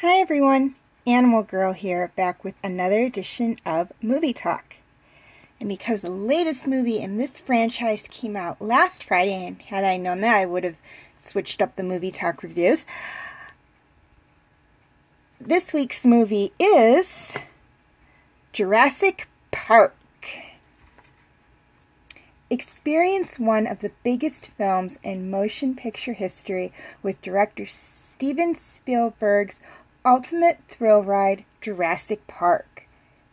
Hi everyone, Animal Girl here, back with another edition of Movie Talk. And because the latest movie in this franchise came out last Friday, and had I known that, I would have switched up the Movie Talk reviews. This week's movie is Jurassic Park. Experience one of the biggest films in motion picture history with director Steven Spielberg's ultimate thrill ride, Jurassic Park,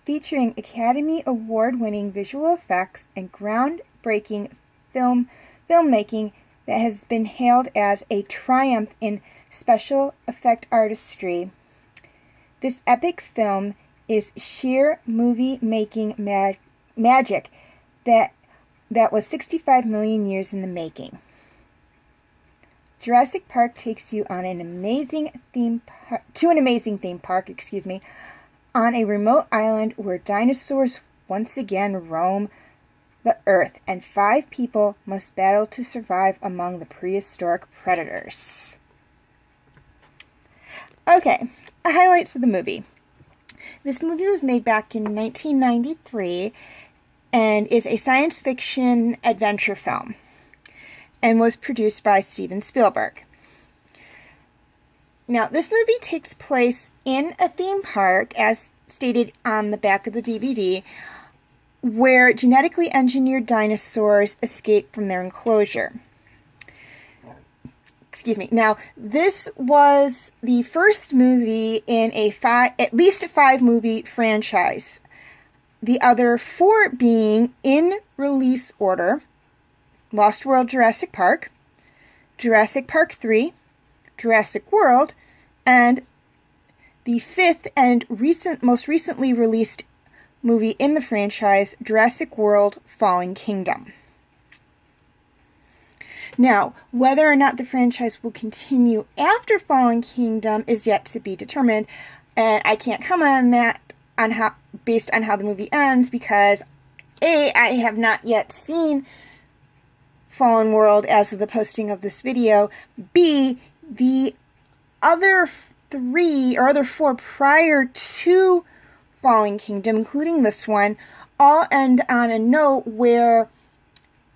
featuring Academy Award-winning visual effects and groundbreaking filmmaking that has been hailed as a triumph in special effect artistry. This epic film is sheer movie-making magic that was 65 million years in the making. Jurassic Park takes you on an amazing theme park, on a remote island where dinosaurs once again roam the earth, and 5 people must battle to survive among the prehistoric predators. Okay, highlights of the movie. This movie was made back in 1993 and is a science fiction adventure film and was produced by Steven Spielberg. Now, this movie takes place in a theme park, as stated on the back of the DVD, where genetically engineered dinosaurs escape from their enclosure. Now, this was the first movie in at least a 5-movie franchise. The other 4 being in release order: Lost World Jurassic Park, Jurassic Park 3, Jurassic World, and the 5th and most recently released movie in the franchise, Jurassic World Fallen Kingdom. Now, whether or not the franchise will continue after Fallen Kingdom is yet to be determined, and I can't comment on that based on how the movie ends, because A, I have not yet seen Fallen World as of the posting of this video. B, the other 4 prior to Fallen Kingdom, including this one, all end on a note where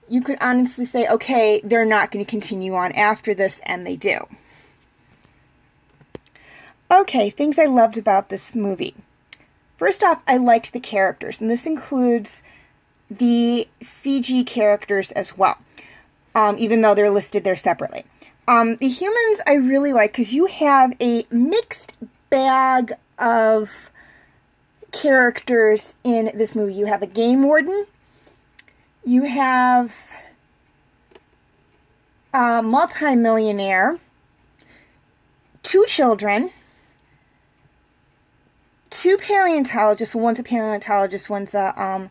you could honestly say, okay, they're not going to continue on after this, and they do. Okay, things I loved about this movie. First off, I liked the characters, and this includes the CG characters as well, even though they're listed there separately. The humans I really like, because you have a mixed bag of characters in this movie. You have a game warden, you have a multi-millionaire, 2 children, 2 paleontologists. One's a paleontologist, one's a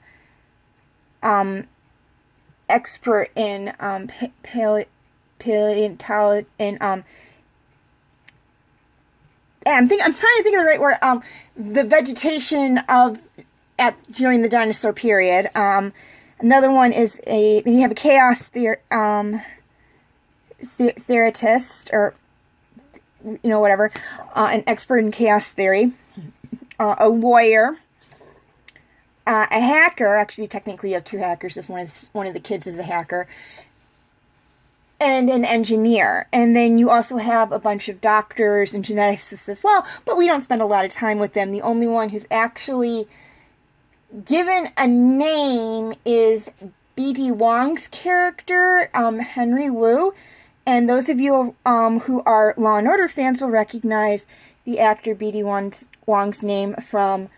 expert in paleontology, and I'm trying to think of the right word. The vegetation during the dinosaur period. Another one is you have a chaos theoretist, or whatever, an expert in chaos theory. A lawyer, a hacker. Actually, technically, you have 2 hackers. Just one of the kids is a hacker, and an engineer. And then you also have a bunch of doctors and geneticists as well. But we don't spend a lot of time with them. The only one who's actually given a name is B.D. Wong's character, Henry Wu. And those of you who are Law and Order fans will recognize the actor B.D. Wong's name from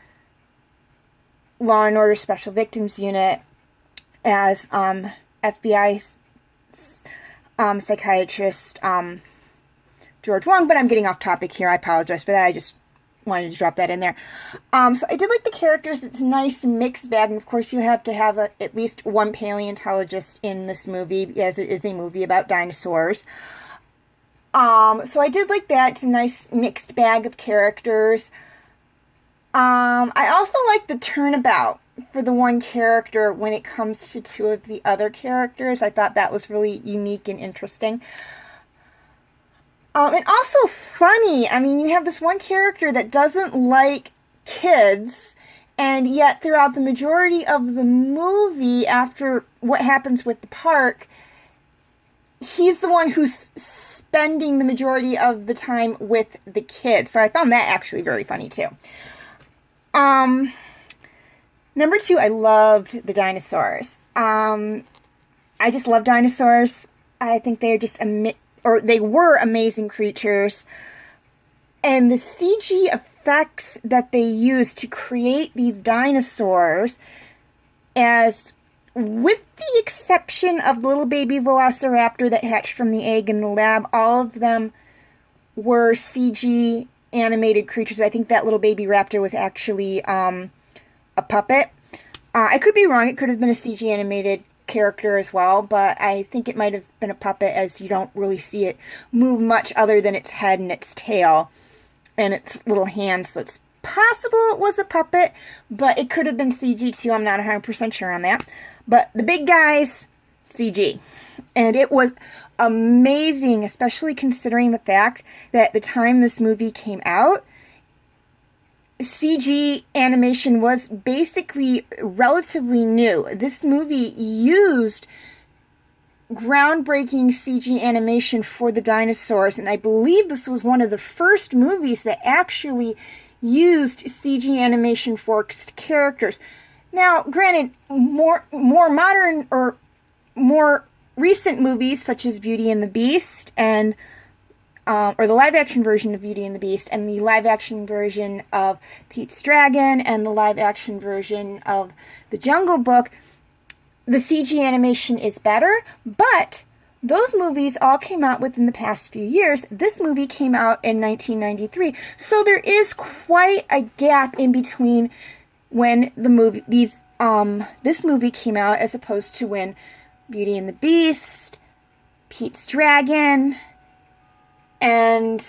Law and Order Special Victims Unit as FBI psychiatrist George Wong. But I'm getting off topic here. I apologize for that. I just wanted to drop that in there. So I did like the characters. It's a nice mixed bag. And of course, you have to have at least one paleontologist in this movie, as it is a movie about dinosaurs. So I did like that. It's a nice mixed bag of characters. I also like the turnabout for the one character when it comes to 2 of the other characters. I thought that was really unique and interesting. And also funny. I mean, you have this one character that doesn't like kids, and yet throughout the majority of the movie, after what happens with the park, he's the one who's spending the majority of the time with the kids. So I found that actually very funny too. Number 2, I loved the dinosaurs. I just love dinosaurs. I think they're just they were amazing creatures. And the CG effects that they used to create these dinosaurs, as with the exception of the little baby velociraptor that hatched from the egg in the lab, all of them were CG animated creatures. I think that little baby raptor was actually a puppet. I could be wrong. It could have been a CG animated character as well, but I think it might have been a puppet, as you don't really see it move much other than its head and its tail and its little hands. So it's possible it was a puppet, but it could have been CG too. I'm not 100% sure on that. But the big guys, CG. And it was amazing, especially considering the fact that at the time this movie came out, CG animation was basically relatively new. This movie used groundbreaking CG animation for the dinosaurs, and I believe this was one of the first movies that actually used CG animation for characters. Now, granted, more modern or more recent movies such as Beauty and the Beast and or the live-action version of Beauty and the Beast, and the live-action version of Pete's Dragon, and the live-action version of The Jungle Book, the CG animation is better, but those movies all came out within the past few years. This movie came out in 1993, so there is quite a gap in between when this movie came out as opposed to when Beauty and the Beast, Pete's Dragon, and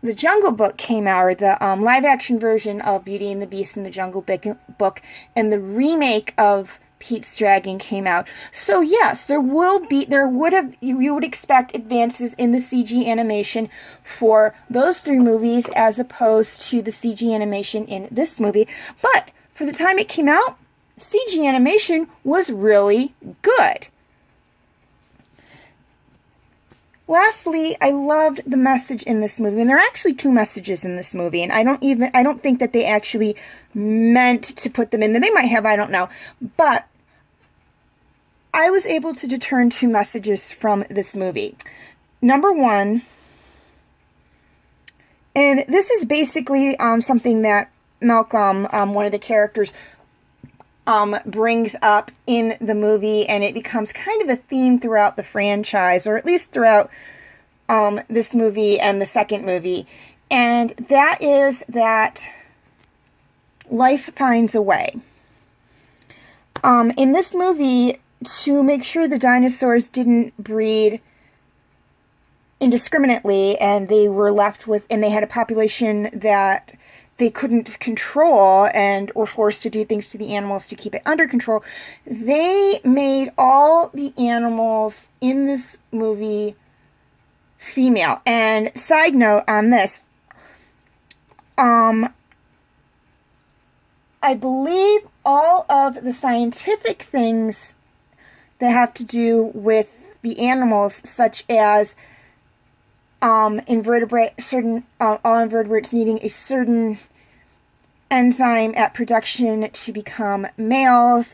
The Jungle Book came out, or the live-action version of Beauty and the Beast and The Jungle Book, and the remake of Pete's Dragon came out. So yes, you would expect advances in the CG animation for those 3 movies as opposed to the CG animation in this movie. But for the time it came out, CG animation was really good. Lastly, I loved the message in this movie, and there are actually 2 messages in this movie, and I don't think that they actually meant to put them in there. They might have, I don't know, but I was able to discern 2 messages from this movie. Number 1, and this is basically something that Malcolm, one of the characters, brings up in the movie, and it becomes kind of a theme throughout the franchise, or at least throughout this movie and the second movie, and that is that life finds a way. In this movie, to make sure the dinosaurs didn't breed indiscriminately, and they had a population that they couldn't control and were forced to do things to the animals to keep it under control, they made all the animals in this movie female. And side note on this, I believe all of the scientific things that have to do with the animals, such as all invertebrates needing a certain enzyme at production to become males.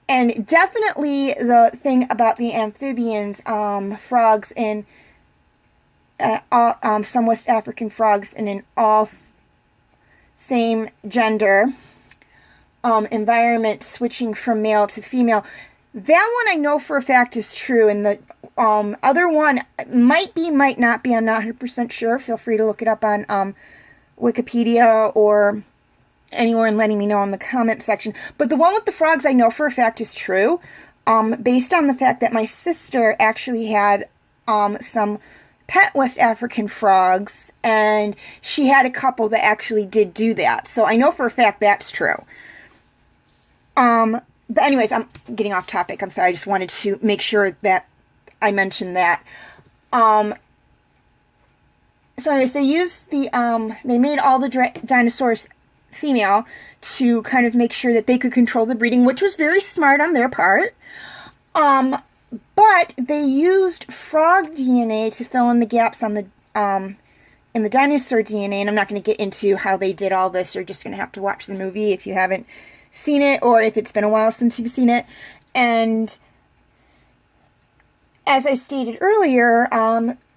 And definitely the thing about the amphibians, frogs in some West African frogs in an all same gender environment, switching from male to female. That one I know for a fact is true, and the other one might be, might not be. I'm not 100% sure. Feel free to look it up on Wikipedia or anywhere and letting me know in the comment section. But the one with the frogs I know for a fact is true, based on the fact that my sister actually had some pet West African frogs, and she had a couple that actually did do that. So I know for a fact that's true. But anyways, I'm getting off topic. I'm sorry. I just wanted to make sure that I mentioned that. So anyways, they used they made all the dinosaurs female to kind of make sure that they could control the breeding, which was very smart on their part. But they used frog DNA to fill in the gaps on the in the dinosaur DNA, and I'm not going to get into how they did all this. You're just going to have to watch the movie if you haven't seen it, or if it's been a while since you've seen it. And as I stated earlier,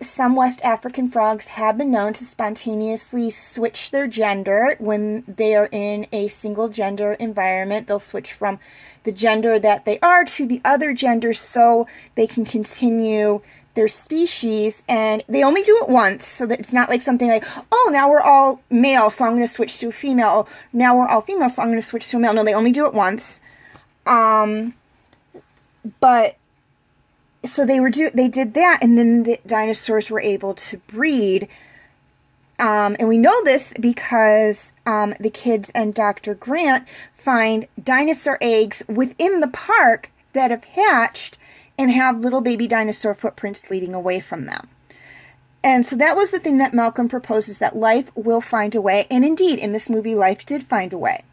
some West African frogs have been known to spontaneously switch their gender when they are in a single gender environment. They'll switch from the gender that they are to the other gender so they can continue their species, and they only do it once, so that it's not like something like, oh, now we're all male, so I'm going to switch to a female. Now we're all female, so I'm going to switch to a male. No, they only do it once. But so they did that, and then the dinosaurs were able to breed. And we know this because the kids and Dr. Grant find dinosaur eggs within the park that have hatched and have little baby dinosaur footprints leading away from them. And so that was the thing that Malcolm proposes, that life will find a way. And indeed, in this movie, life did find a way.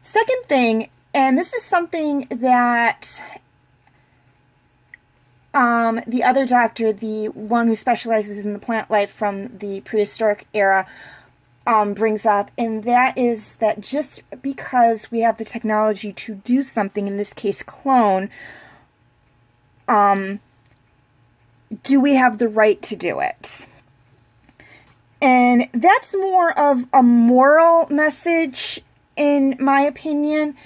Second thing, and this is something that the other doctor, the one who specializes in the plant life from the prehistoric era, brings up, and that is that just because we have the technology to do something, in this case clone, do we have the right to do it? And that's more of a moral message, in my opinion,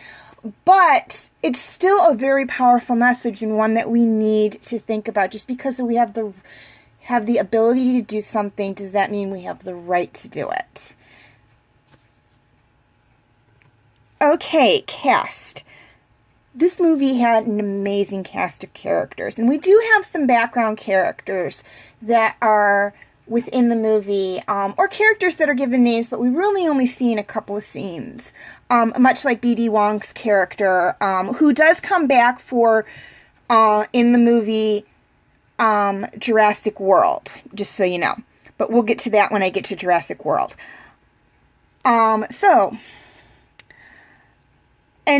but it's still a very powerful message, and one that we need to think about. Just because we have the ability to do something, does that mean we have the right to do it? Okay, cast. This movie had an amazing cast of characters, and we do have some background characters that are within the movie, or characters that are given names, but we really only see in a couple of scenes. Much like B.D. Wong's character, who does come back for, in the movie, Jurassic World, just so you know. But we'll get to that when I get to Jurassic World. And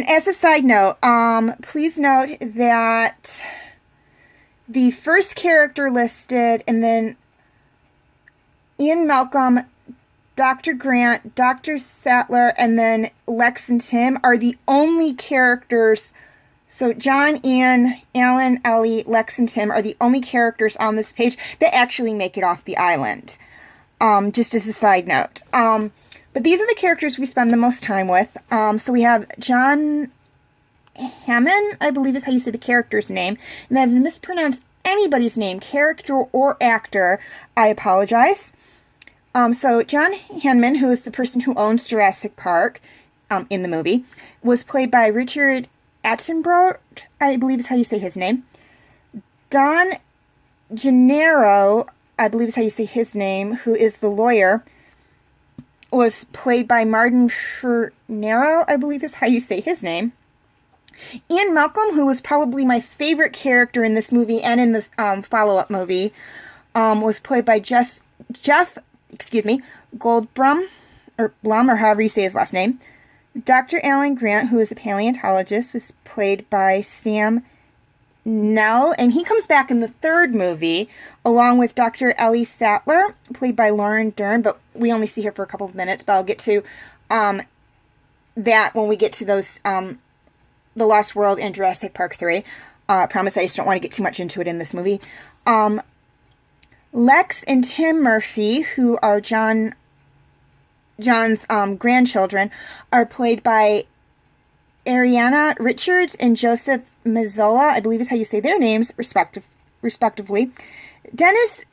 as a side note, please note that the first character listed, and then Ian Malcolm, Dr. Grant, Dr. Sattler, and then Lex and Tim are the only characters. So John, Ian, Alan, Ellie, Lex, and Tim are the only characters on this page that actually make it off the island. Just as a side note. But these are the characters we spend the most time with. So we have John Hammond, I believe is how you say the character's name. And if I've mispronounced anybody's name, character or actor, I apologize. So John Hammond, who is the person who owns Jurassic Park in the movie, was played by Richard Attenborough, I believe is how you say his name. Don Gennaro, I believe is how you say his name, who is the lawyer, was played by Martin Fernero, I believe is how you say his name. Ian Malcolm, who was probably my favorite character in this movie and in this follow-up movie, was played by Jeff Goldblum, or Blum, or however you say his last name. Dr. Alan Grant, who is a paleontologist, was played by Sam Neill, and he comes back in the third movie, along with Dr. Ellie Sattler, played by Lauren Dern, but we only see her for a couple of minutes, but I'll get to that when we get to those, The Lost World and Jurassic Park 3. I promise I just don't want to get too much into it in this movie. Lex and Tim Murphy, who are John's grandchildren, are played by Ariana Richards and Joseph Mazzola, I believe is how you say their names, respectively. Dennis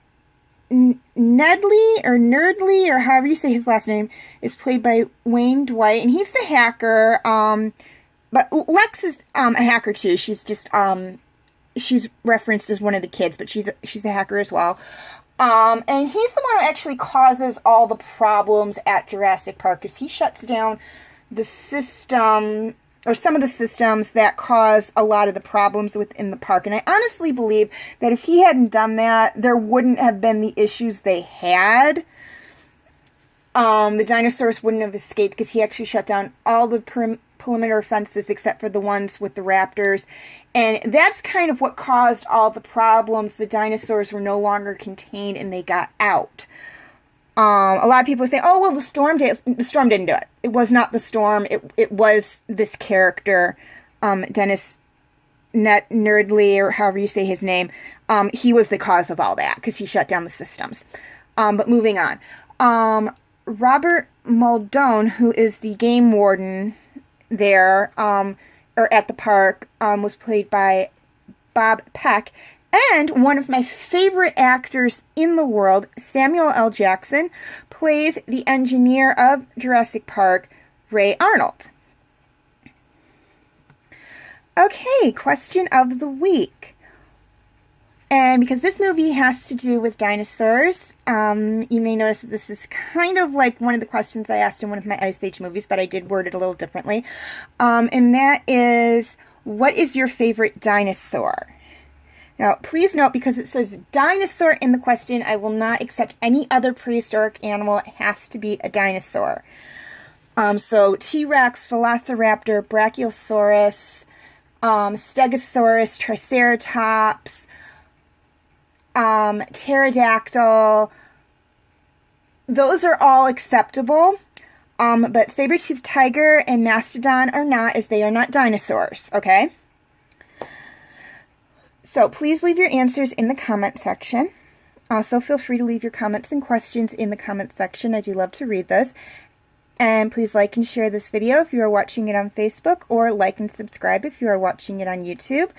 Nedley, or Nerdley, or however you say his last name, is played by Wayne Dwight, and he's the hacker. But Lex is a hacker too. She's just she's referenced as one of the kids, but she's a hacker as well. And he's the one who actually causes all the problems at Jurassic Park, because he shuts down the system or some of the systems that cause a lot of the problems within the park. And I honestly believe that if he hadn't done that, there wouldn't have been the issues they had. The dinosaurs wouldn't have escaped because he actually shut down all the perimeter fences except for the ones with the raptors. And that's kind of what caused all the problems. The dinosaurs were no longer contained and they got out. A lot of people say, oh, well, the storm didn't do it. It was not the storm. It was this character, Dennis Nerdley, or however you say his name. He was the cause of all that because he shut down the systems. But moving on. Robert Muldoon, who is the game warden there, or at the park, was played by Bob Peck. And one of my favorite actors in the world, Samuel L. Jackson, plays the engineer of Jurassic Park, Ray Arnold. Okay, question of the week. And because this movie has to do with dinosaurs, you may notice that this is kind of like one of the questions I asked in one of my Ice Age movies, but I did word it a little differently. And that is, what is your favorite dinosaur? Now, please note, because it says dinosaur in the question, I will not accept any other prehistoric animal. It has to be a dinosaur. So T-Rex, Velociraptor, Brachiosaurus, Stegosaurus, Triceratops, Pterodactyl. Those are all acceptable. But saber-toothed tiger and mastodon are not, as they are not dinosaurs, okay? So please leave your answers in the comment section. Also, feel free to leave your comments and questions in the comment section. I do love to read those. And please like and share this video if you are watching it on Facebook, or like and subscribe if you are watching it on YouTube.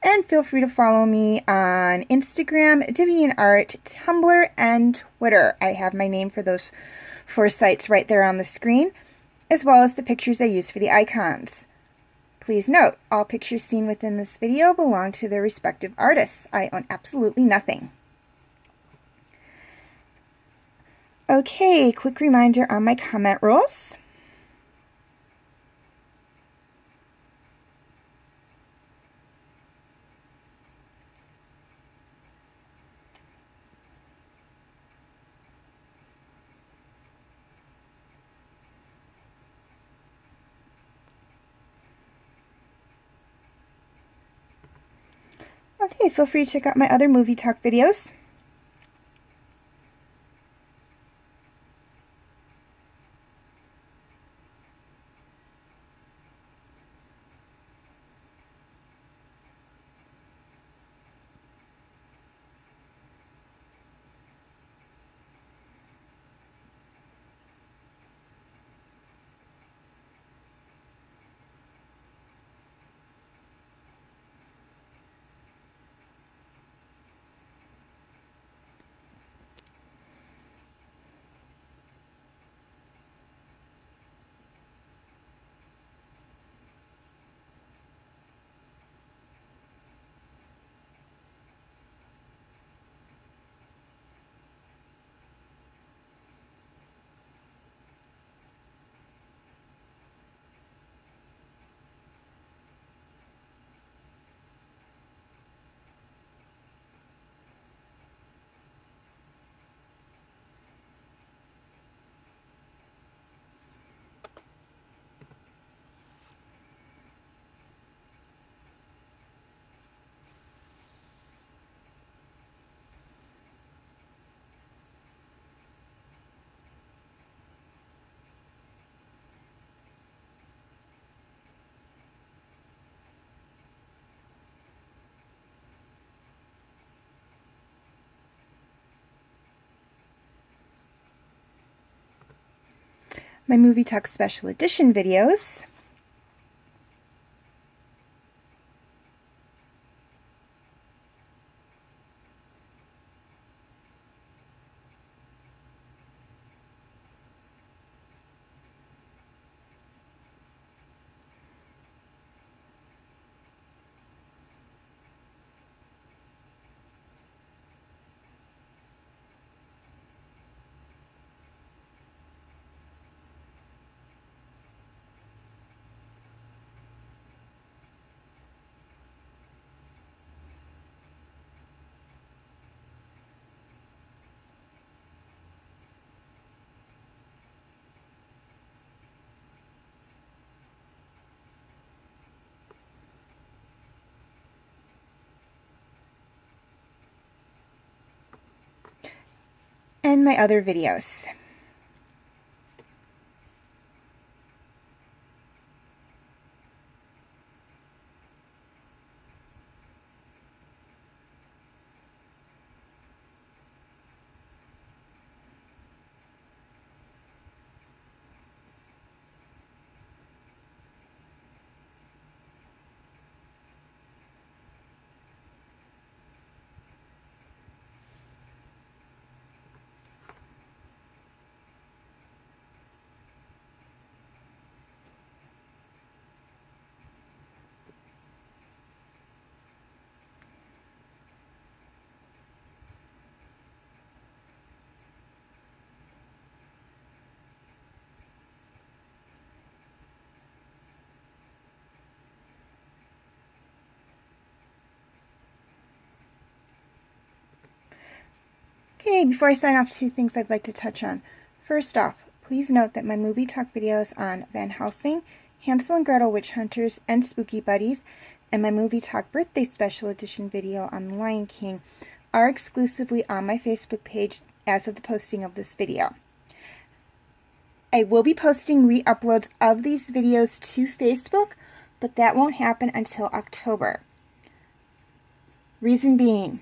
And feel free to follow me on Instagram, DeviantArt, Tumblr, and Twitter. I have my name for those 4 sites right there on the screen, as well as the pictures I use for the icons. Please note, all pictures seen within this video belong to their respective artists. I own absolutely nothing. Okay, quick reminder on my comment rules. Okay, feel free to check out my other movie talk videos. My Movie Talk Special Edition videos. and my other videos. Okay, before I sign off, two things I'd like to touch on. First off, please note that my movie talk videos on Van Helsing, Hansel and Gretel Witch Hunters, and Spooky Buddies, and my movie talk birthday special edition video on The Lion King are exclusively on my Facebook page as of the posting of this video. I will be posting re-uploads of these videos to Facebook, but that won't happen until October. Reason being,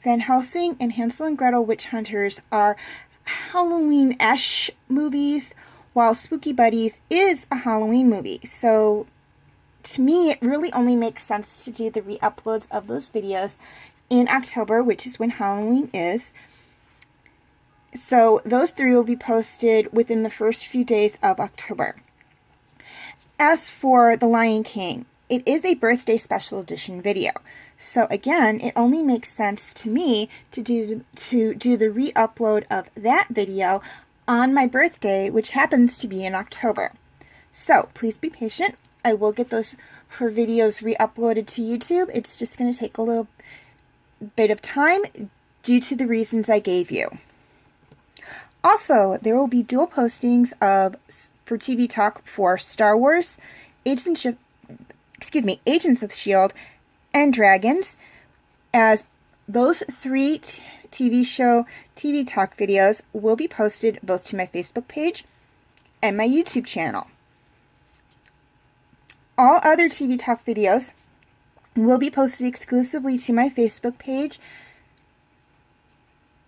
Van Helsing and Hansel and Gretel Witch Hunters are Halloween-esque movies, while Spooky Buddies is a Halloween movie. So, to me, it really only makes sense to do the re-uploads of those videos in October, which is when Halloween is. So, those three will be posted within the first few days of October. As for The Lion King, it is a birthday special edition video. So again, it only makes sense to me to do the re-upload of that video on my birthday, which happens to be in October. So please be patient. I will get those for videos re-uploaded to YouTube. It's just going to take a little bit of time due to the reasons I gave you. Also, there will be dual postings for TV Talk for Star Wars, Agents of S.H.I.E.L.D., and Dragons, as those three TV Talk videos will be posted both to my Facebook page and my YouTube channel. All other TV Talk videos will be posted exclusively to my Facebook page.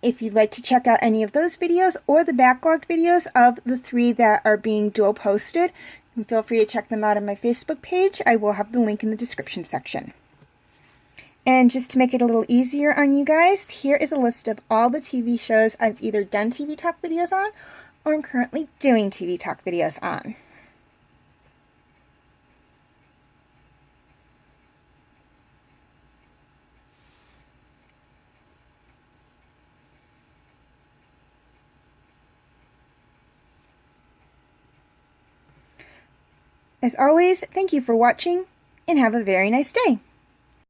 If you'd like to check out any of those videos or the backlogged videos of the three that are being dual posted, feel free to check them out on my Facebook page. I will have the link in the description section. And just to make it a little easier on you guys, here is a list of all the TV shows I've either done TV Talk videos on or am currently doing TV Talk videos on. As always, thank you for watching and have a very nice day.